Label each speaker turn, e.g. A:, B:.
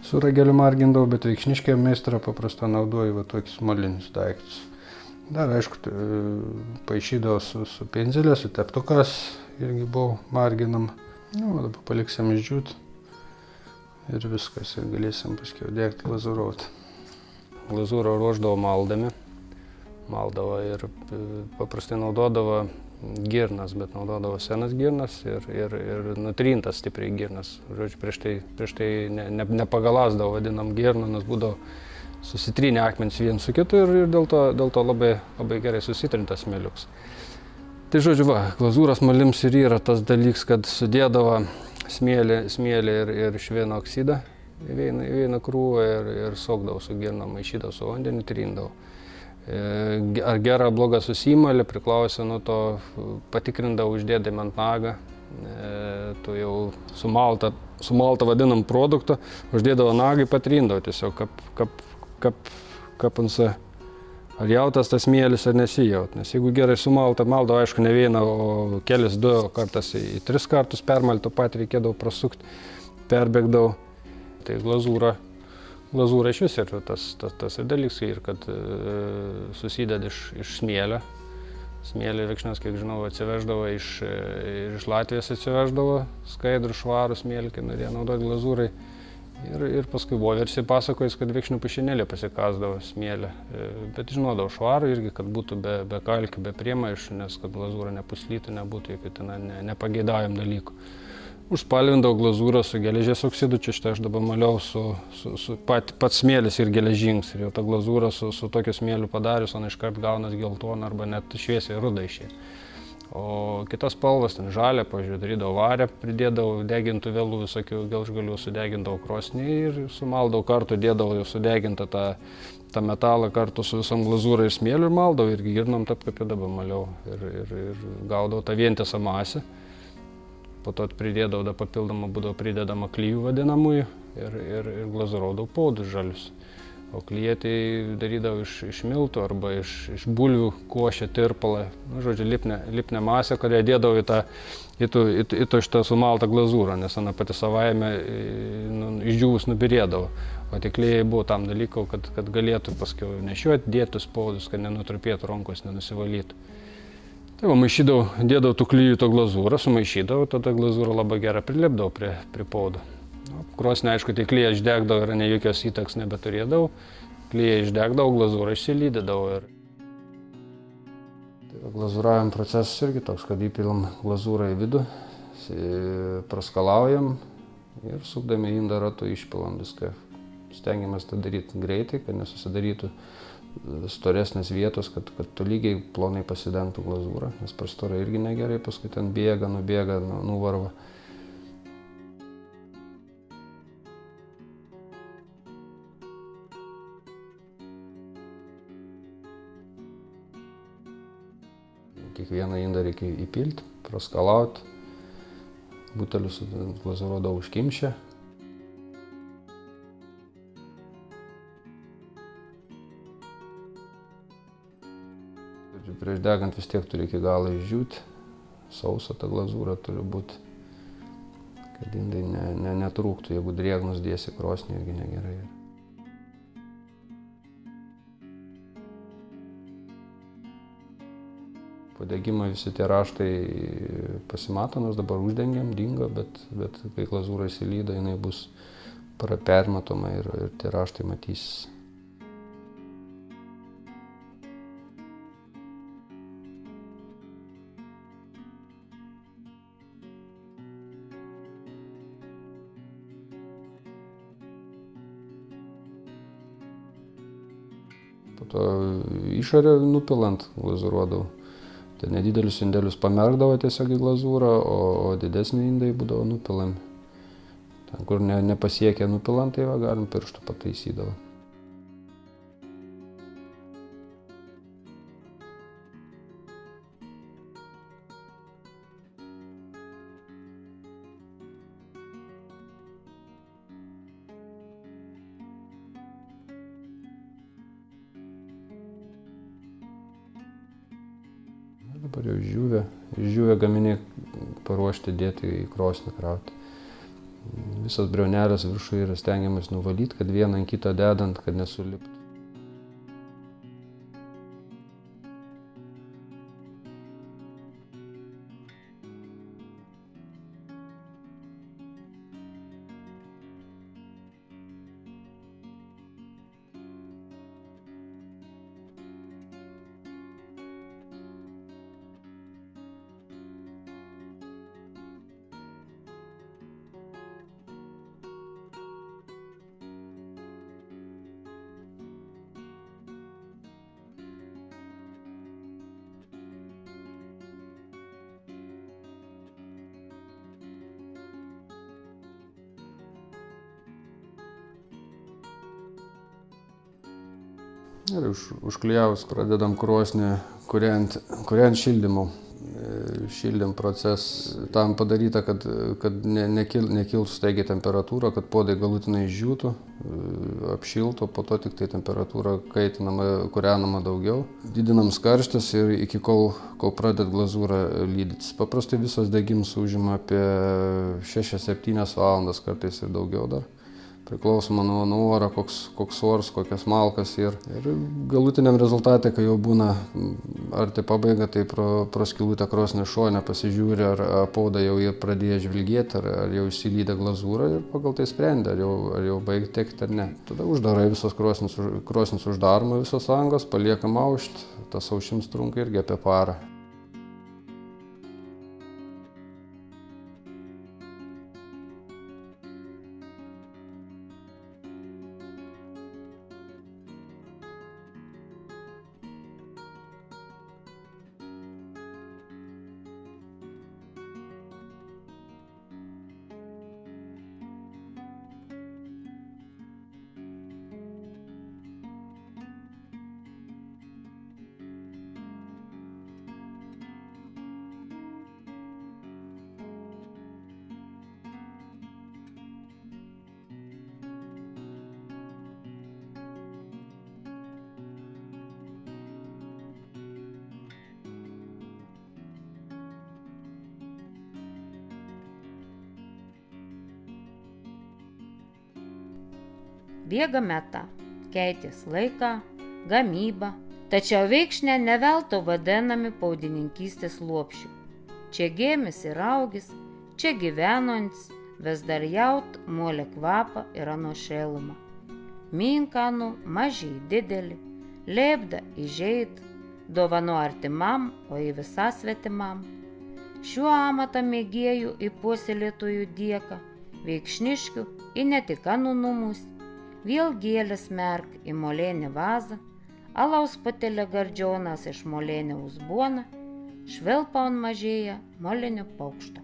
A: Su rageliu margindavau, bet Vikšniškė meistrą paprastą naudoju va tokius molinius daiktus. Dar aišku, paišydavau su penzelė, su teptukas irgi buvo marginam. Nu, dabar paliksim išdžiūt ir viskas, ir galėsim paskiau degti glazūruoti. Glazūrą ruošdavo maldami. Maldavo ir paprastai naudodavo girnas, bet naudodavo senas girnas ir nutrintas stipriai girnas. Žodžiu, prieš tai nepagalasdavo, vadinam girną, nes būdavo susitrynę akmenys vien su kitu ir dėl to labai gerai susitrintas smėliuks. Tai žodžiu, glazūros malims ir yra tas dalykas, kad sudėdavo smėlį ir švieno oksidą į vieną krūvą ir sokdavo su girnom, maišydavo su vandeniu, trindavo. Ar gera, bloga susimalė, priklausė nuo to, patikrindavo uždėdami ant nagą, tu jau sumaltą vadinam produktą, uždėdavo nagai, patrindavo tiesiog, kaip ar jautas tas smėlis ar nesijaut. Nes jeigu gerai sumalta, maldavo aišku ne vieną, o kelis, 2 kartus į 3 kartus permalto pat reikėdavo prasukti, perbėgdavo. Tai glazūra iš vis ir tas ir dalykas, ir kad susideda iš smėlio. Smėlį Vikšnios, kiek žinau, atsiveždavo iš Latvijos atsiveždavo skaidrų, švarų smėlį, kai norėjo naudoti glazūrai. Ir paskui buvo versija pasakojus, kad Vikšnių pušinėlė pasikasdavo smėlį. Bet žinodavo švarų irgi, kad būtų be kalkių, be priemaišų, nes kad glazūra nepuslytų, nebūtų jokių ten nepageidaujam dalykų. Užspalvindavau glazūrą su geležies oksidu, čia štai aš dabar maliau pats smėlis ir geležingas. Ir jau ta glazūra su tokiu smėliu padarius, o iškart gaunas geltoną arba net šviesiai rudą išėjo. O kitas spalvas, ten žalia, pavyzdžiui, darydavau varę, pridėdavau degintų vėlų visokių gelžgalių, sudegindavau krosnį ir sumaldavau kartu, dėdavau jau sudegintą tą metalą kartu su visom glazūra ir smėliu ir maldavau irgi girnom taip, kaip jau dabar maliau. Ir gaudavau tą vientisą masę. Po to pridėdavau, papildomą būdavo pridedama klijų vadinamųjų ir glazūraudavau podus žalius. O klijai tai darydavau iš miltų arba iš bulvių, košę, tirpalą. Nu, žodžiu, lipnę masę, kurią dėdavau į šitą sumaltą glazūrą, nes ana pati savaime išdžiūvus nubirėdavo. O tie klijai buvo tam dalykų, kad galėtų paskiau nešiuoti, dėti spaudus, kad nenutrupėtų rankos, nenusivalytų. Tai va, dėdavau tų klijų to glazūrą, sumaišydavau, tada glazūrą labai gerą prilipdavau prie paudų. Krosnį, aišku, tai klijai išdegdavo ir ne jokios įtaks nebeturėdavau. Klijai išdegdavo, glazūrą išsilydydavau. Glazūravimo procesas irgi toks, kad įpilam glazūrą į vidų, praskalaujam ir sukdami indą ratu išpilam viską. Stengiamės tai daryti greitai, kad nesusidarytų storesnės vietos, kad tolygiai plonai pasidengtų glazūrą, nes per storą irgi negerai, paskui ten nubėga, nuvarva. Kiekvieną indą reikia įpilti, praskalauti, butelius glazūruodavau užkimšę. Prieš degant vis tiek turi iki galo išdžiūti, sausa ta glazūra turi būti, kad indai netrūktų, jeigu drėgnus dėsi krosnį, irgi negerai. Po degimo visi tie raštai pasimato, nors dabar uždengiam, dingo, bet kai glazūra įsilydo, jinai bus permatoma ir tie raštai matysis. Po to išorę nupilant glazūruodavau. Tai nedidelius indelius pamerkdavo tiesiog į glazūrą, o didesni indai būdavo nupilami. Ten, kur nepasiekia nupilant, tai galim pirštų pataisydavo. Dabar jau išdžiūvę gaminiai paruošti, dėti į krosnį krauti. visas briaunelės viršuje yra stengiamas nuvalyti, kad vieną ant kito dedant, kad nesuliptų. Ir užklijavus pradedam krosnį kūrent šildymu. Šildym procesas tam padaryta, kad nekiltų staigiai temperatūra, kad puodai galutinai išdžiūtų, apšiltų, po to tik tai temperatūra kaitinama, kūrenama daugiau. Didinam karštis ir iki kol pradeda glazūra lydytis. Paprastai visos degimas užima apie 6-7 valandas, kartais ir daugiau dar. Priklausoma nuo oro, koks oras, kokias malkas ir galutiniam rezultate, kai jau būna arti pabaiga, tai pro skylutę krosnio šone pasižiūri, ar podai jau ir pradėjo žvilgėti, ar jau išsilydė glazūra ir pagal tai sprendė, ar jau baigti tekti ar ne. Tada uždarai visos krosnis uždaroma, visos angos, paliekam aušti, tas aušims trunka irgi apie parą.
B: Bėga meta, keitis laiką, gamybą, tačiau Veikšnė ne veltui vadinami paudininkystės lopšiu. Čia gėmis ir augis, čia gyvenontis, vis dar jaut molė kvapą ir ano šėlumą. Minkanu mažai didelį, lėpda įžeit, dovano artimam, o į visą svetimam. Šiuo amatą mėgėjų į puoselėtojų dėka, Veikšniškių į netikanų vėl gėlės merk į molėnį vazą, alaus patelė gardžionas iš molėnį uzbuona, švilpaun mažėja molinio paukšto.